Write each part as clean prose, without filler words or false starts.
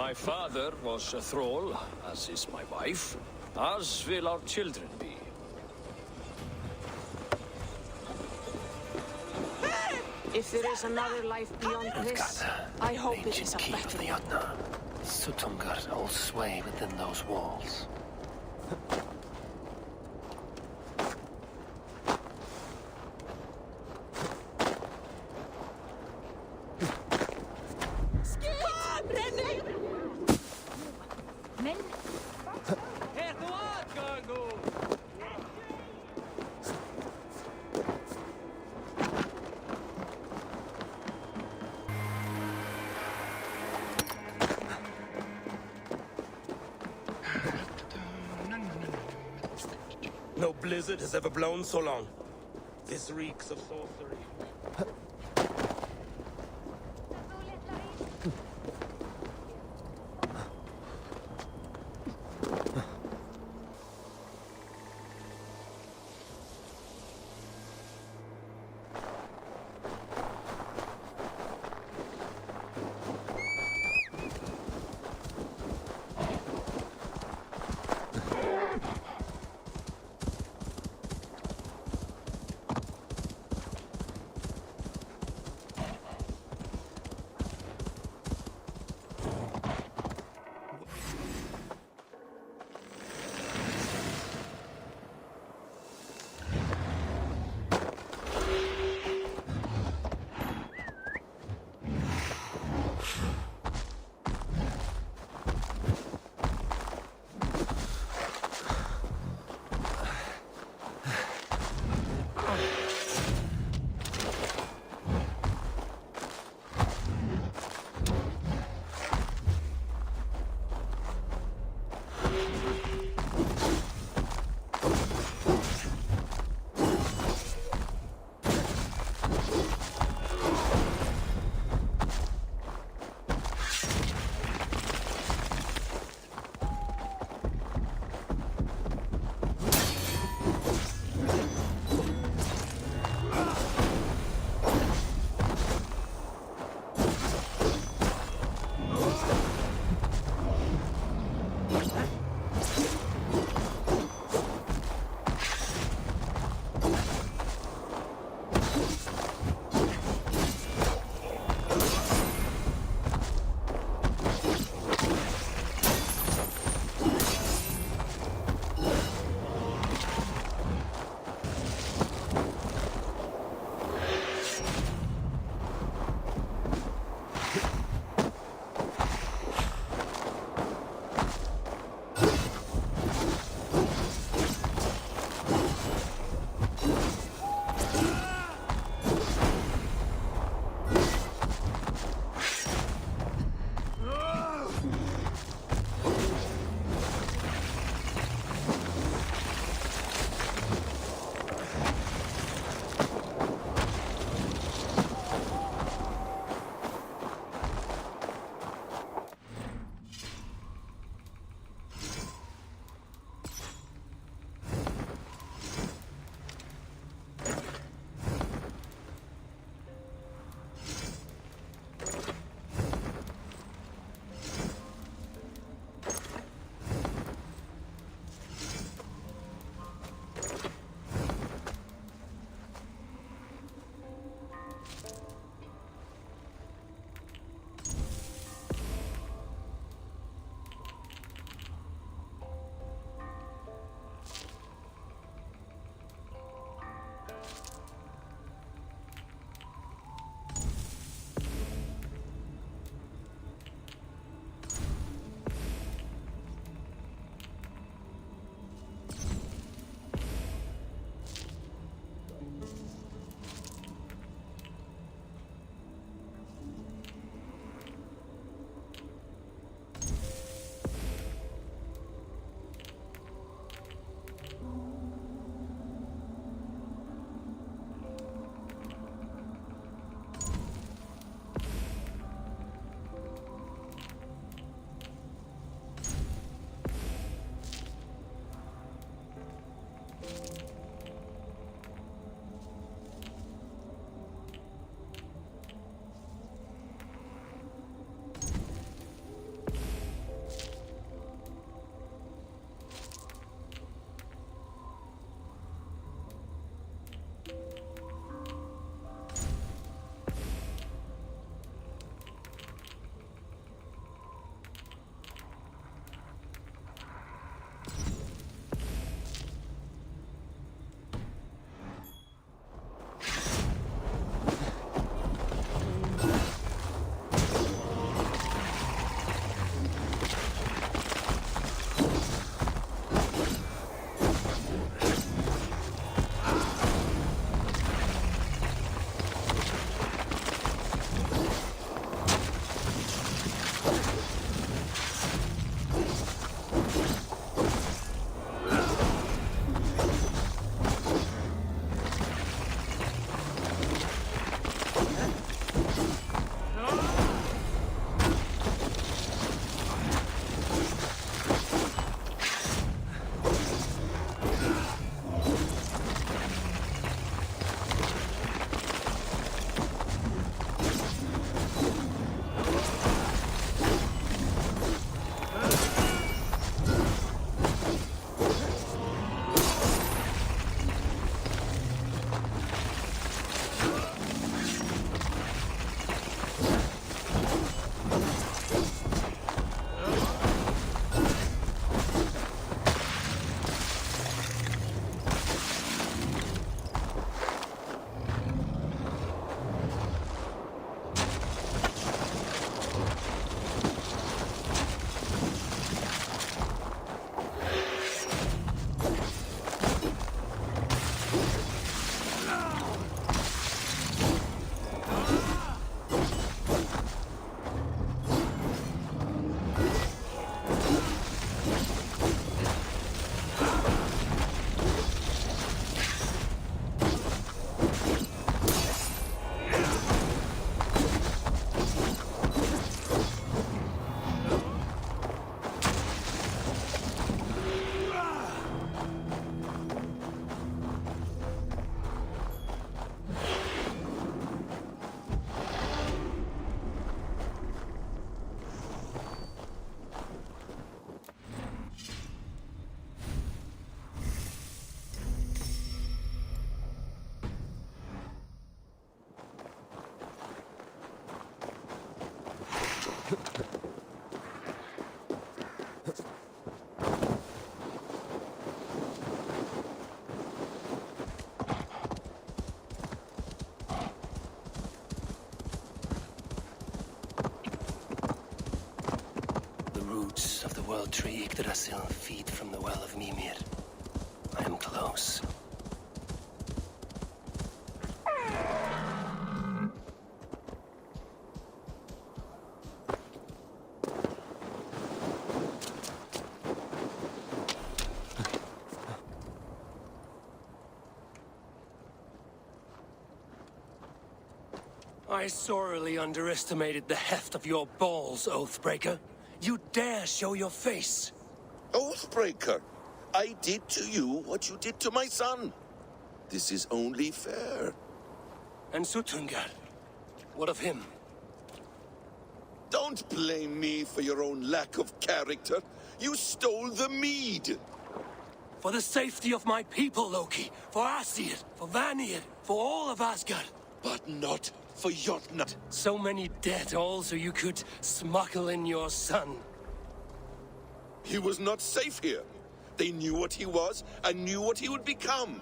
My father was a thrall, as is my wife, as will our children be. If there is another life beyond this, I hope it is a Key better of the one. Utna. Sutungar holds sway within those walls. No blizzard has ever blown so long. This reeks of sorcery. Yggdrasil feed from the well of Mimir. I am close. I sorely underestimated the heft of your balls, Oathbreaker. You dare show your face! Oathbreaker, I did to you what you did to my son. This is only fair. And Suttungr? What of him? Don't blame me for your own lack of character. You stole the mead. For the safety of my people, Loki. For Aesir, for Vanir, for all of Asgard. But not for Jotnar. So many dead, all so you could smuggle in your son. He was not safe here. They knew what he was and knew what he would become.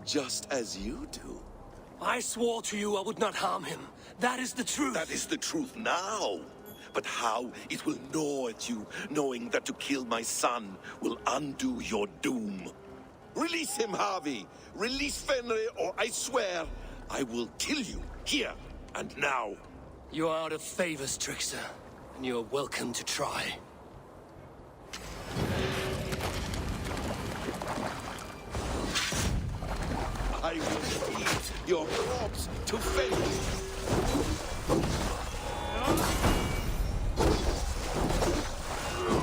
Just as you do. I swore to you I would not harm him. That is the truth. That is the truth now. But how it will gnaw at you, knowing that to kill my son will undo your doom. Release him, Harvey. Release Fenrir, or I swear I will kill you here and now. You are out of favors, Trickster. And you are welcome to try. I will feed your corpse to fate.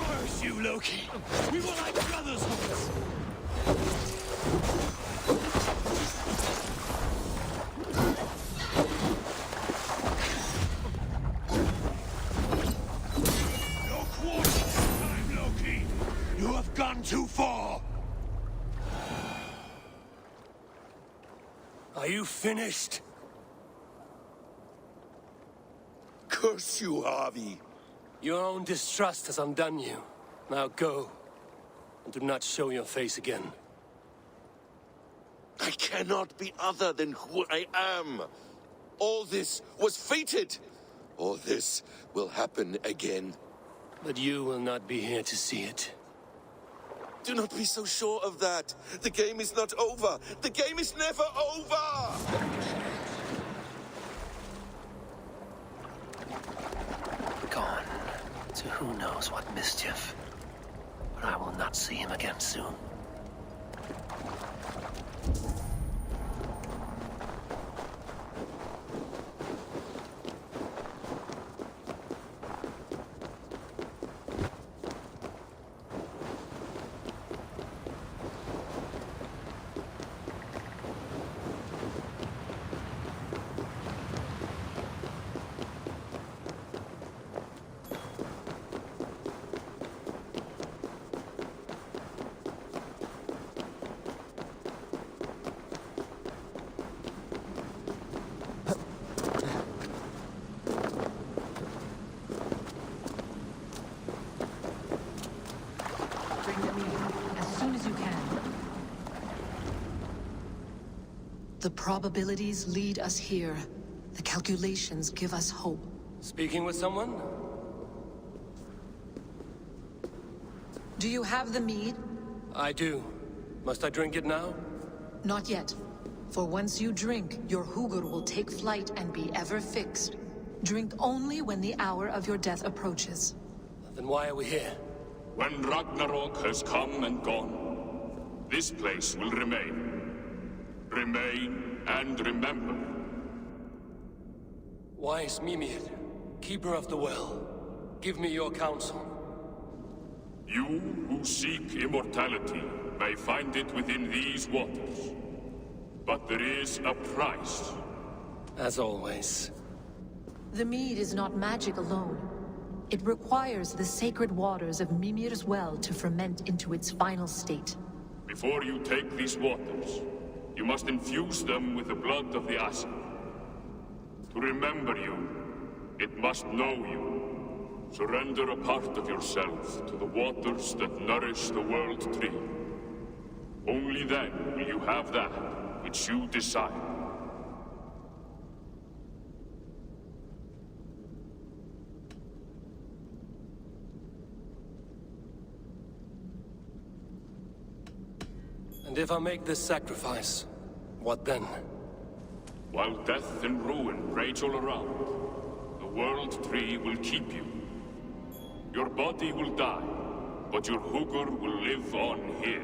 Curse you, Loki! We were like brothers once! Your quarter time, Loki! You have gone too far! Are you finished? Curse you, Harvey. Your own distrust has undone you. Now go. And do not show your face again. I cannot be other than who I am. All this was fated. All this will happen again. But you will not be here to see it. Do not be so sure of that. The game is not over. The game is never over! Gone to who knows what mischief. But I will not see him again soon. Bring the meat as soon as you can. The probabilities lead us here. The calculations give us hope. Speaking with someone? Do you have the mead? I do. Must I drink it now? Not yet. For once you drink, your Hugur will take flight and be ever fixed. Drink only when the hour of your death approaches. Then why are we here? When Ragnarok has come and gone, this place will remain. Remain and remember. Wise Mimir, keeper of the well, give me your counsel. You who seek immortality may find it within these waters. But there is a price. As always. The mead is not magic alone. It requires the sacred waters of Mimir's well to ferment into its final state. Before you take these waters, you must infuse them with the blood of the Aesir. To remember you, it must know you. Surrender a part of yourself to the waters that nourish the World Tree. Only then will you have that which you desire. And if I make this sacrifice, what then? While death and ruin rage all around, the World Tree will keep you. Your body will die, but your Hugur will live on here.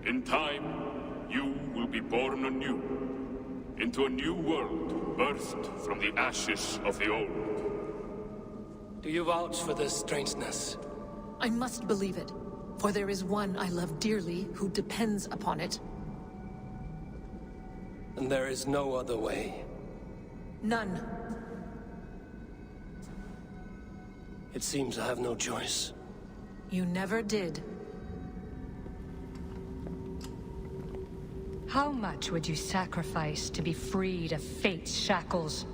In time, you will be born anew, into a new world birthed from the ashes of the old. Do you vouch for this strangeness? I must believe it, for there is one I love dearly who depends upon it. And there is no other way. None. It seems I have no choice. You never did. How much would you sacrifice to be freed of fate's shackles?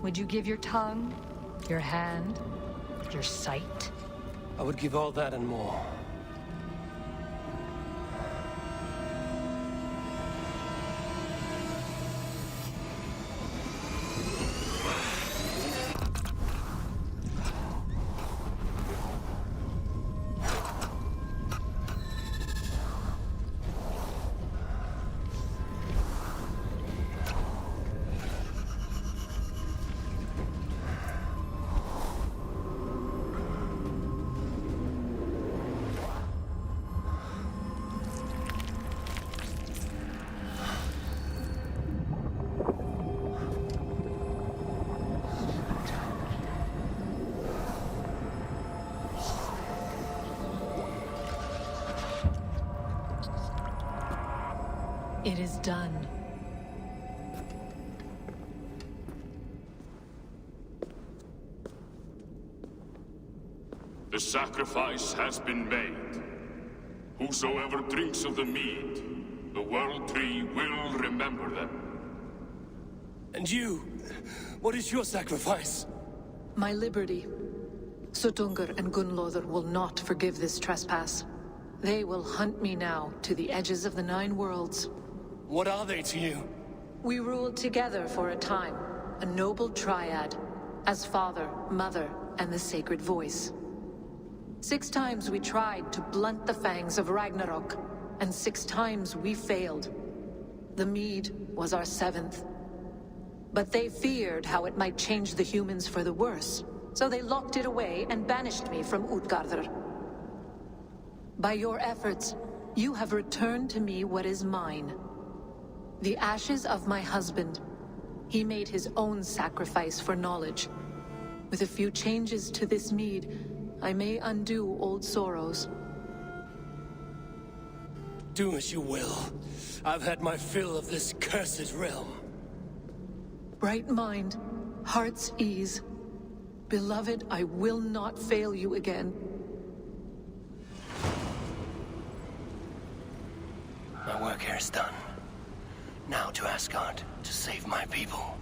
Would you give your tongue, your hand, your sight? I would give all that and more. It is done. The sacrifice has been made. Whosoever drinks of the mead, the World Tree will remember them. And you? What is your sacrifice? My liberty. Suttungr and Gunlothar will not forgive this trespass. They will hunt me now to the edges of the Nine Worlds. What are they to you? We ruled together for a time, a noble triad, as father, mother, and the sacred voice. 6 times we tried to blunt the fangs of Ragnarok, and 6 times we failed. The mead was our 7th. But they feared how it might change the humans for the worse, so they locked it away and banished me from Utgardr. By your efforts, you have returned to me what is mine. The ashes of my husband. He made his own sacrifice for knowledge. With a few changes to this mead, I may undo old sorrows. Do as you will. I've had my fill of this cursed realm. Bright mind, heart's ease. Beloved, I will not fail you again. My work here is done. Now to Asgard to save my people.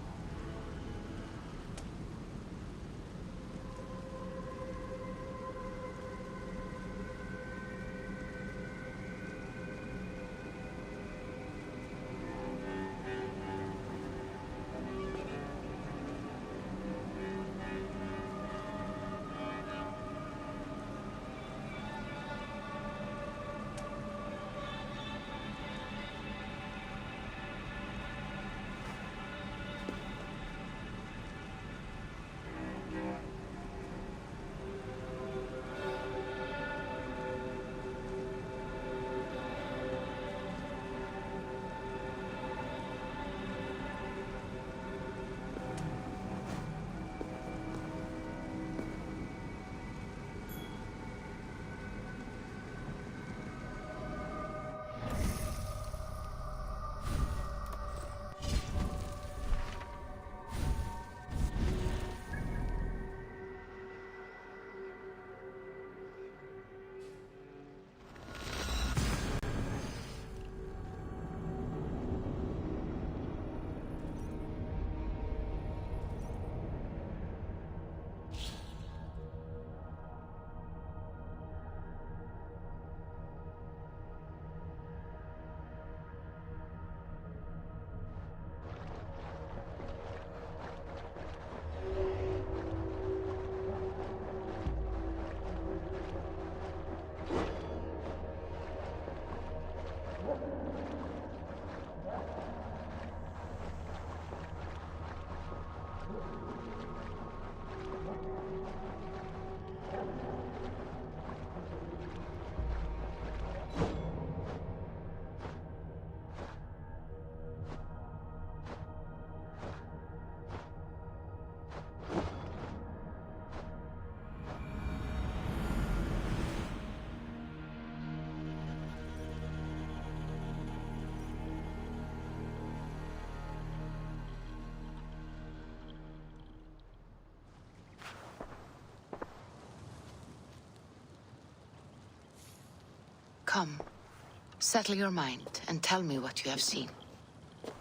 Come. Settle your mind and tell me what you have seen.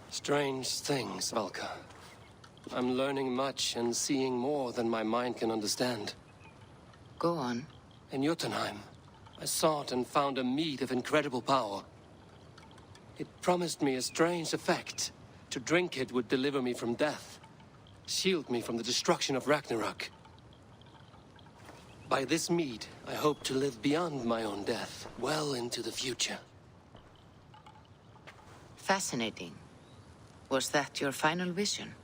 Strange things, Valka. I'm learning much and seeing more than my mind can understand. Go on. In Jotunheim, I sought and found a mead of incredible power. It promised me a strange effect. To drink it would deliver me from death, shield me from the destruction of Ragnarok. By this mead, I hope to live beyond my own death, well into the future. Fascinating. Was that your final vision?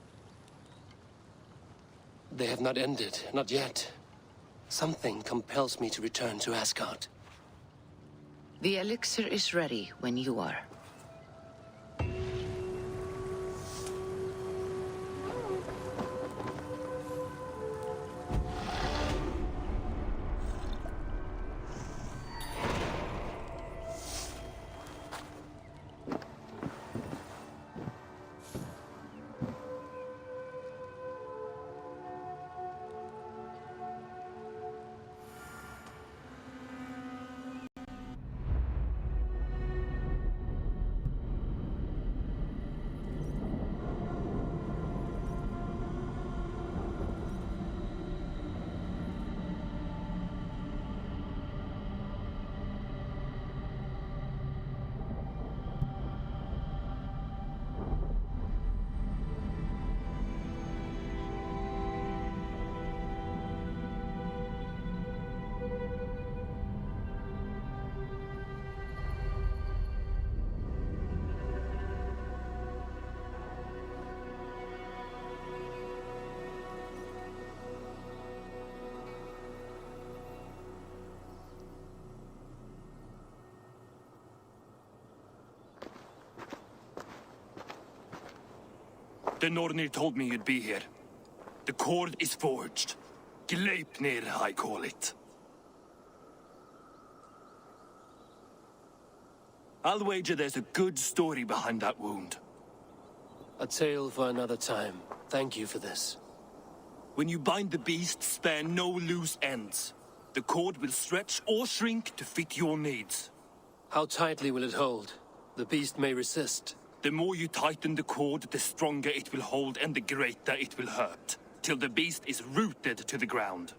They have not ended, not yet. Something compels me to return to Asgard. The elixir is ready when you are. The Nornir told me you'd be here. The cord is forged. Gleipnir, I call it. I'll wager there's a good story behind that wound. A tale for another time. Thank you for this. When you bind the beast, spare no loose ends. The cord will stretch or shrink to fit your needs. How tightly will it hold? The beast may resist. The more you tighten the cord, the stronger it will hold and the greater it will hurt, till the beast is rooted to the ground.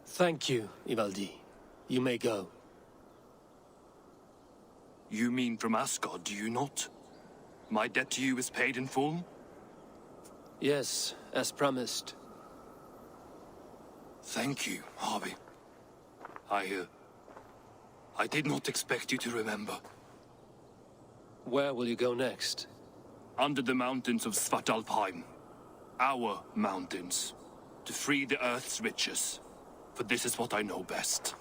Thank you, Ivaldi. You may go. You mean from Asgard, do you not? My debt to you is paid in full? Yes, as promised. Thank you, Harvey. I did not expect you to remember. Where will you go next? Under the mountains of Svartalfheim. Our mountains. To free the Earth's riches. For this is what I know best.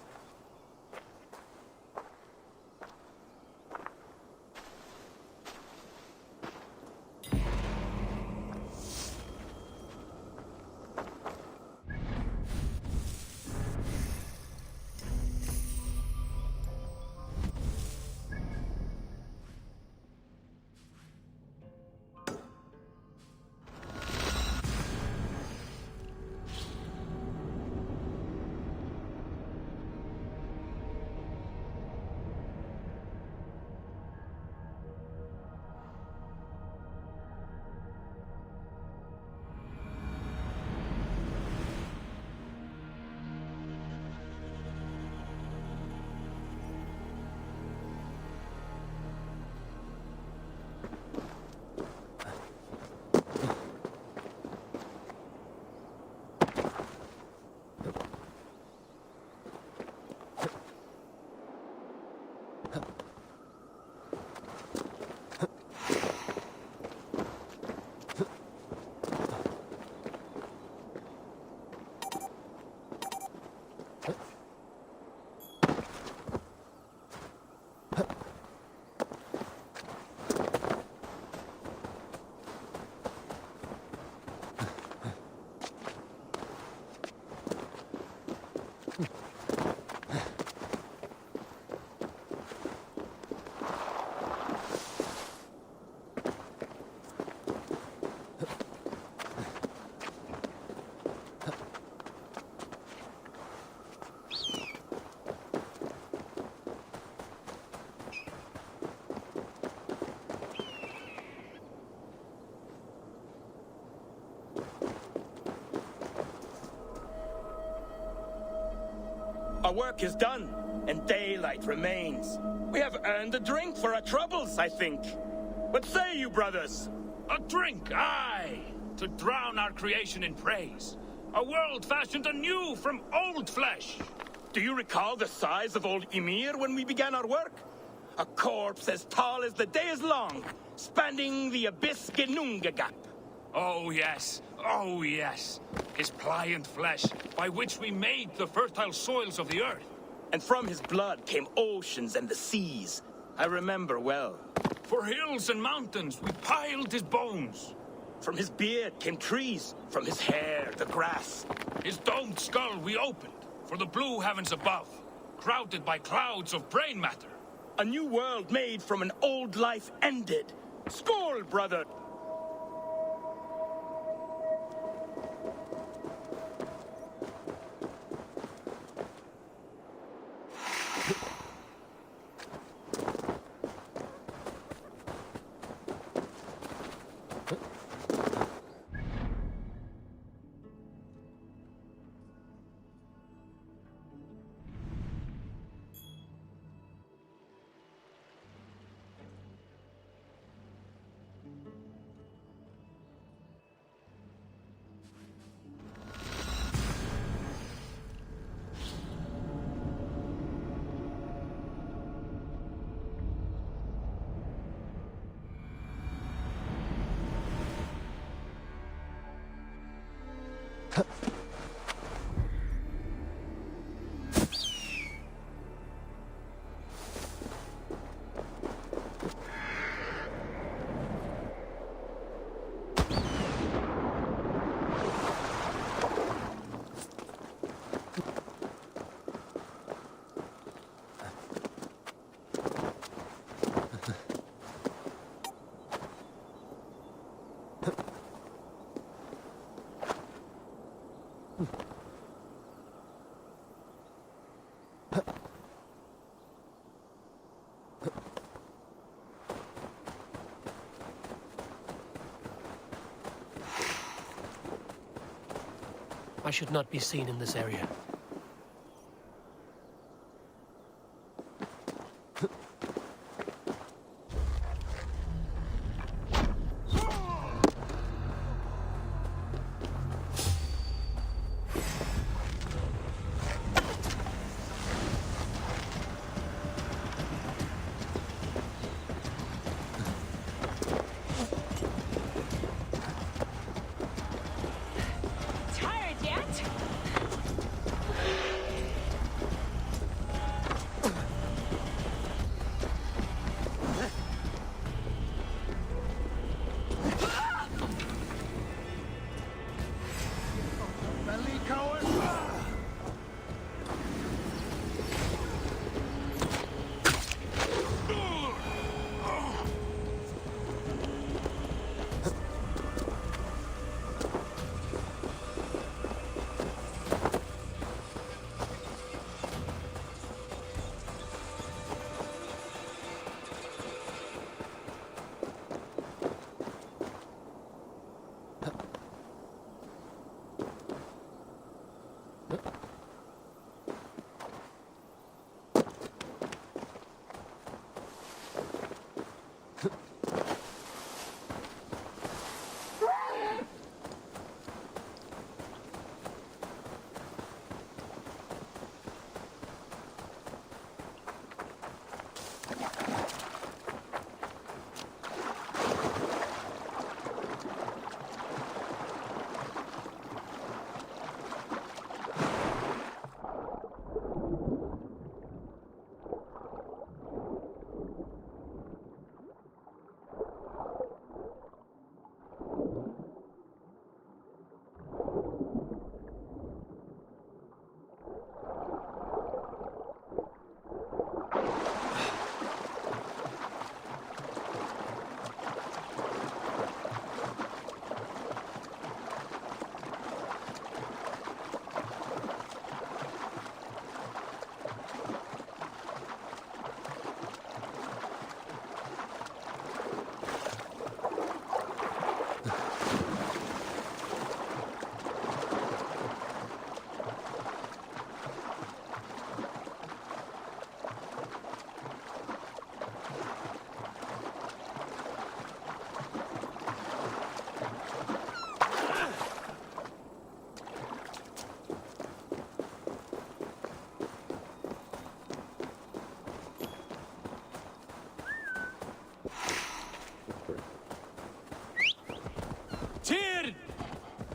Our work is done, and daylight remains. We have earned a drink for our troubles, I think. What say you, brothers? A drink, aye! To drown our creation in praise. A world fashioned anew from old flesh. Do you recall the size of old Ymir when we began our work? A corpse as tall as the day is long, spanning the abyss Genunga Gap. Oh yes, oh yes. His pliant flesh, by which we made the fertile soils of the earth. And from his blood came oceans and the seas. I remember well. For hills and mountains we piled his bones. From his beard came trees, from his hair the grass. His domed skull we opened, for the blue heavens above, crowded by clouds of brain matter. A new world made from an old life ended. Skål, brother! I should not be seen in this area.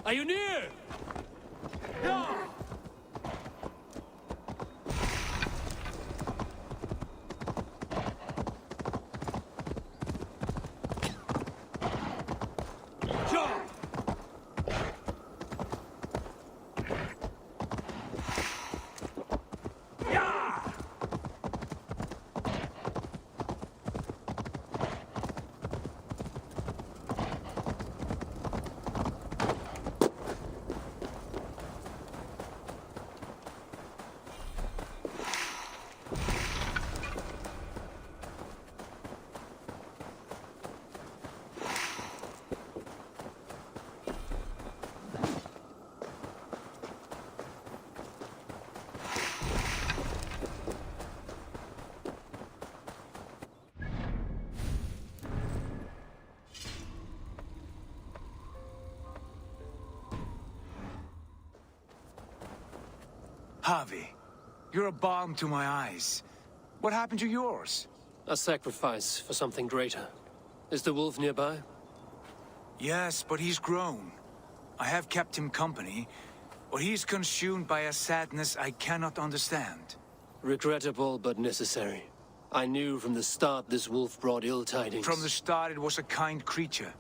Are you near? Javi, you're a balm to my eyes. What happened to yours? A sacrifice for something greater. Is the wolf nearby? Yes, but he's grown. I have kept him company, but he's consumed by a sadness I cannot understand. Regrettable, but necessary. I knew from the start this wolf brought ill tidings. From the start it was a kind creature.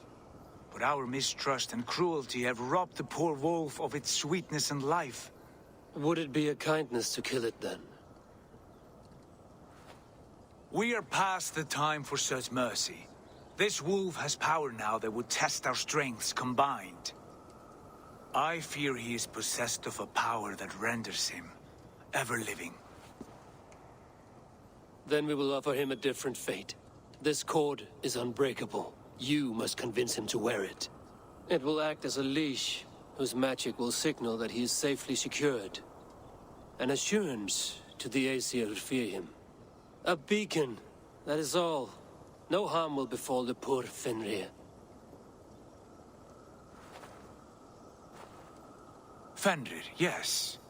But our mistrust and cruelty have robbed the poor wolf of its sweetness and life. Would it be a kindness to kill it, then? We are past the time for such mercy. This wolf has power now that would test our strengths combined. I fear he is possessed of a power that renders him ever-living. Then we will offer him a different fate. This cord is unbreakable. You must convince him to wear it. It will act as a leash, whose magic will signal that he is safely secured. An assurance to the Aesir who fear him. A beacon, that is all. No harm will befall the poor Fenrir. Fenrir, yes.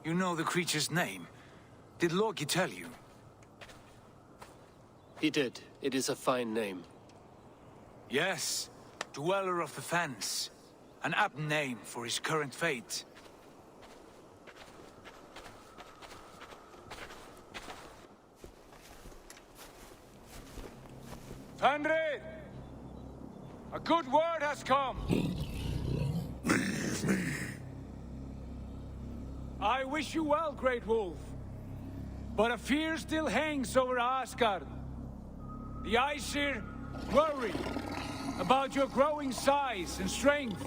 You know the creature's name. Did Loki tell you? He did. It is a fine name. Yes. Dweller of the Fens. An apt name for his current fate. Fenrir! A good word has come! Leave me. I wish you well, Great Wolf. But a fear still hangs over Asgard. The Aesir worry about your growing size and strength.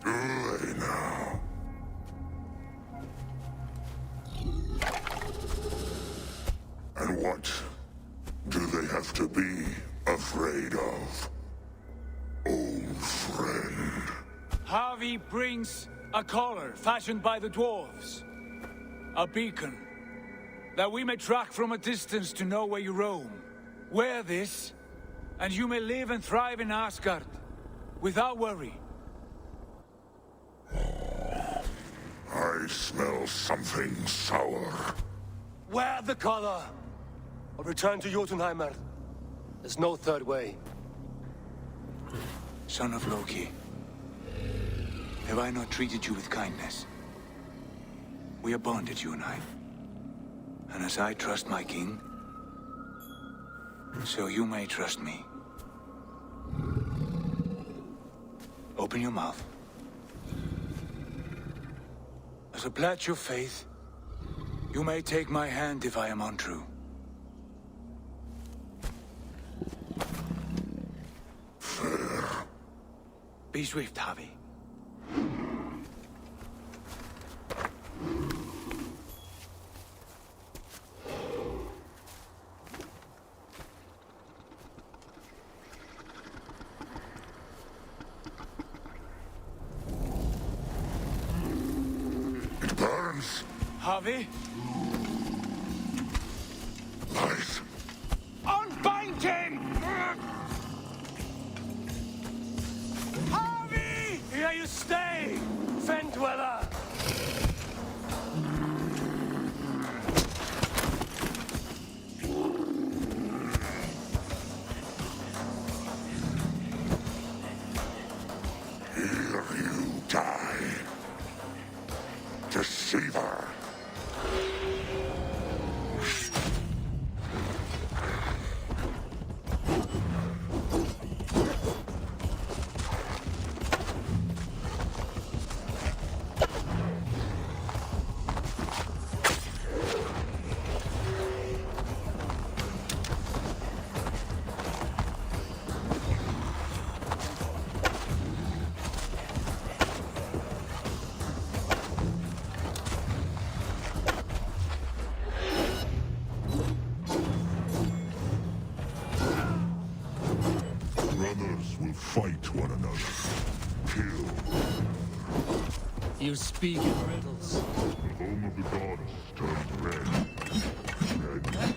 Do they now? And what do they have to be afraid of? Old friend. Javi brings a collar fashioned by the dwarves. A beacon. That we may track from a distance to know where you roam. Wear this, and you may live and thrive in Asgard. Without worry. I smell something sour. Wear the collar! Or return to Jotunheimer. There's no third way. Son of Loki. Have I not treated you with kindness? We are bonded, you and I. And as I trust my king, so you may trust me. Open your mouth. As a pledge of faith, you may take my hand if I am untrue. Fair. Be swift, Javi. It burns. Javi? Light. Unbind him! Javi! Here you stay, Fen Dweller! Here you Fight one another. Kill. You speak in riddles. The home of the gods turned red. Red gold.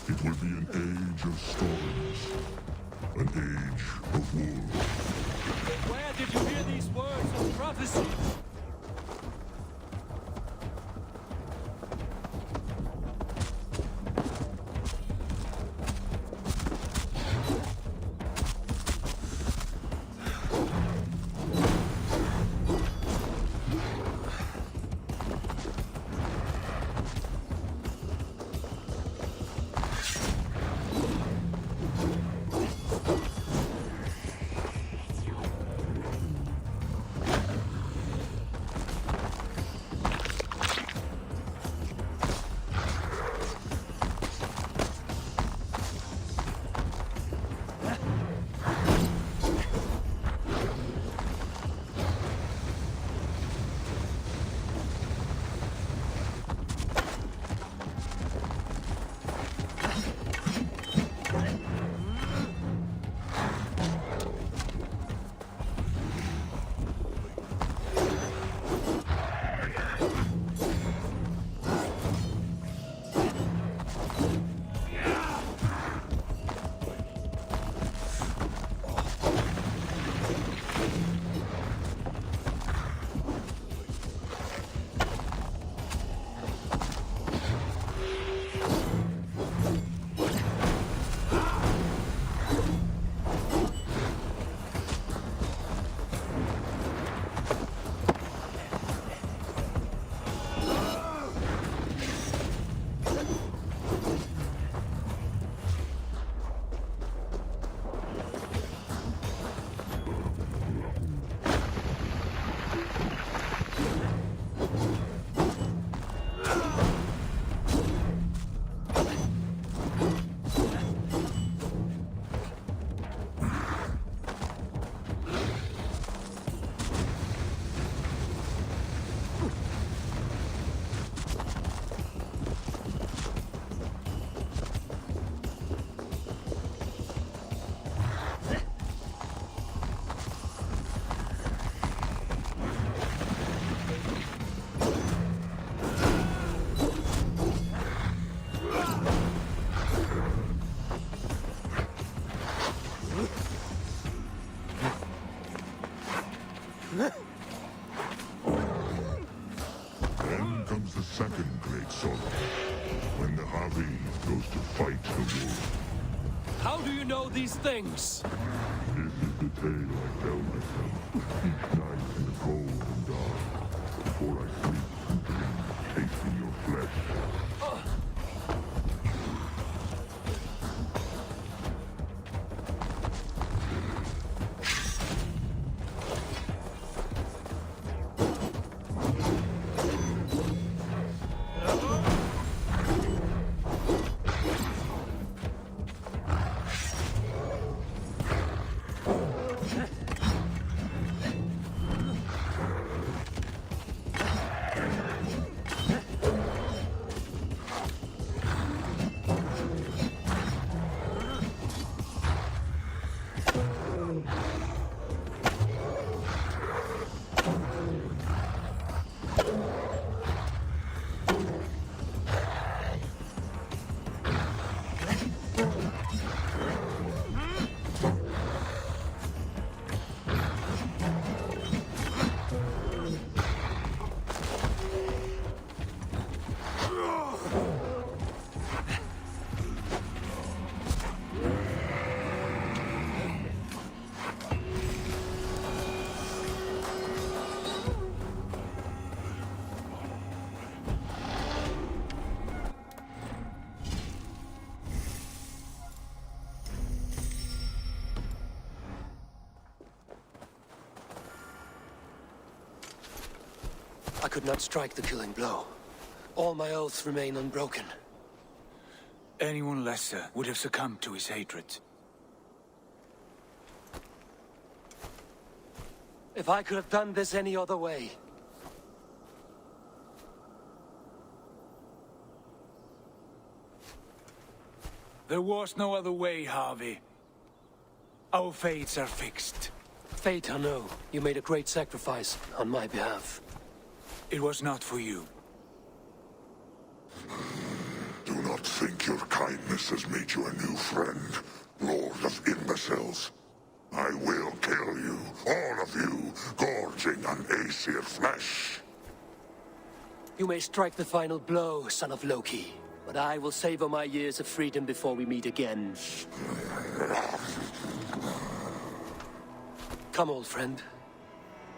It will be an age of storms. An age of war. Where did you hear these words of prophecy? you know these things? This is the tale I tell myself each night in the cold and dark, before I sleep and dream, tasting your flesh. I could not strike the killing blow. All my oaths remain unbroken. Anyone lesser would have succumbed to his hatred. If I could have done this any other way. There was no other way, Harvey. Our fates are fixed. Fate, I know. You made a great sacrifice on my behalf. It was not for you. Do not think your kindness has made you a new friend, Lord of Imbeciles. I will kill you, all of you, gorging on Aesir flesh. You may strike the final blow, son of Loki, but I will savor my years of freedom before we meet again. Come, old friend.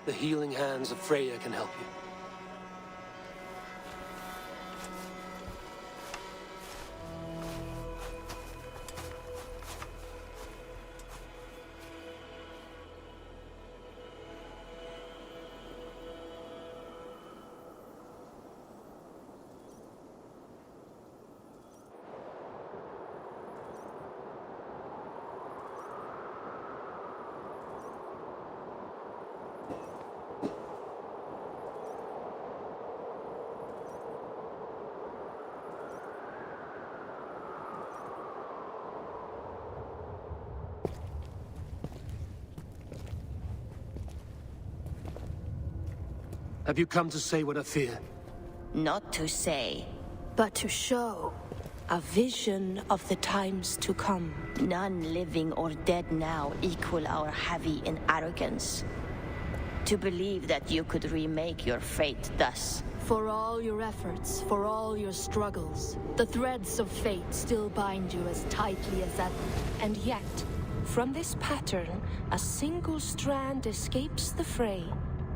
The healing hands of Freya can help you. Have you come to say what I fear? Not to say, But to show a vision of the times to come. none living or dead now equal our heavy in arrogance. To believe that you could remake your fate thus. For all your efforts, for all your struggles, the threads of fate still bind you as tightly as ever. And yet, from this pattern, a single strand escapes the fray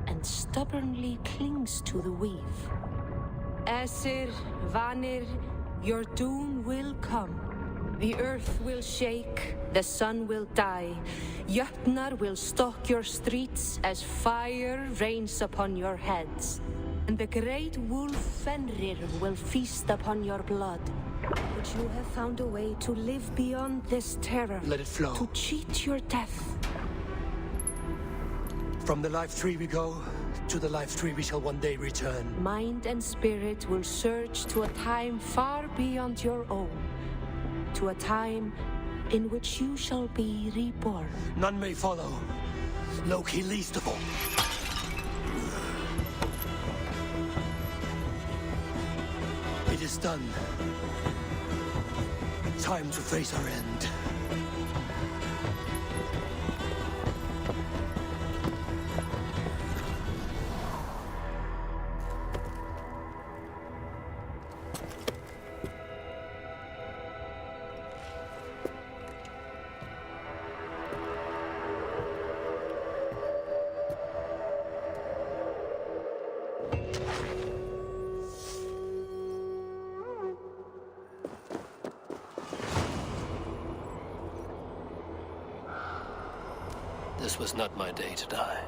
and stubbornly clings to the weave. Aesir, Vanir, your doom will come. The earth will shake, the sun will die. Jötnar will stalk your streets as fire rains upon your heads. And the great wolf Fenrir will feast upon your blood. But you have found a way to live beyond this terror. Let it flow. To cheat your death. From the life tree we go, to the life tree we shall one day return. Mind and spirit will surge to a time far beyond your own. To a time in which you shall be reborn. None may follow. Loki least of all. It is done. Time to face our end. This was not my day to die.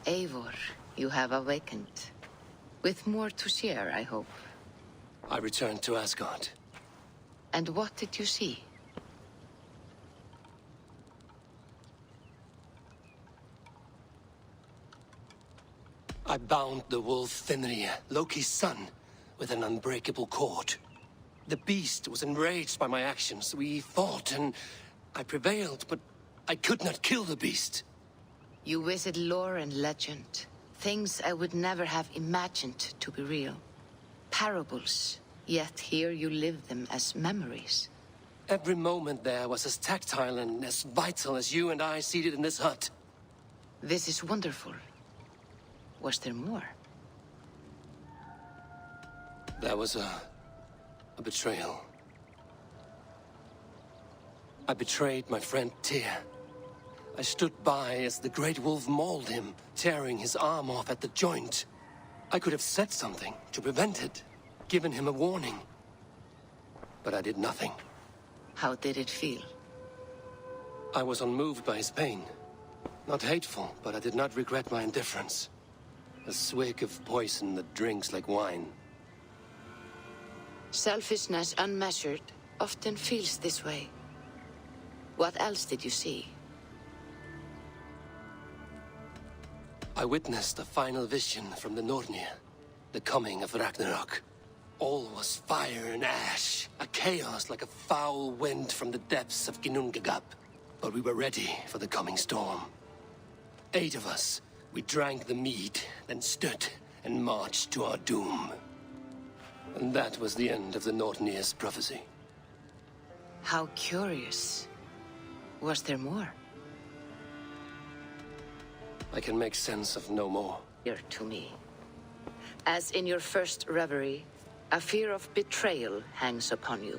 Eivor, you have awakened. With more to share, I hope. I returned to Asgard. And what did you see? I bound the wolf Fenrir, Loki's son, with an unbreakable cord. The beast was enraged by my actions. We fought and I prevailed, but I could not kill the beast. You visit lore and legend. Things I would never have imagined to be real. Parables, yet here you live them as memories. Every moment there was as tactile and as vital as you and I seated in this hut. This is wonderful. Was there more? There was a betrayal. I betrayed my friend Tyr. I stood by as the great wolf mauled him, tearing his arm off at the joint. I could have said something to prevent it, given him a warning. But I did nothing. How did it feel? I was unmoved by his pain. Not hateful, but I did not regret my indifference. A swig of poison that drinks like wine. Selfishness unmeasured often feels this way. What else did you see? I witnessed a final vision from the Nornir, the coming of Ragnarok. All was fire and ash, a chaos like a foul wind from the depths of Ginnungagap. But we were ready for the coming storm. 8 of us, we drank the mead, then stood and marched to our doom. And that was the end of the Nornir's prophecy. How curious. Was there more? I can make sense of no more. To me. As in your first reverie, a fear of betrayal hangs upon you.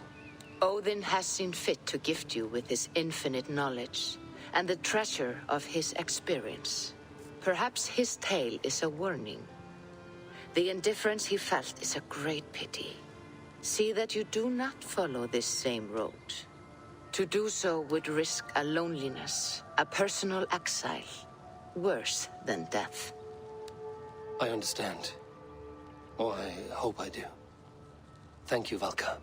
Odin has seen fit to gift you with his infinite knowledge and the treasure of his experience. Perhaps his tale is a warning. The indifference he felt is a great pity. See that you do not follow this same road. To do so would risk a loneliness, a personal exile, worse than death. I understand. Or I hope I do. Thank you, Valka.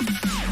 Ancient.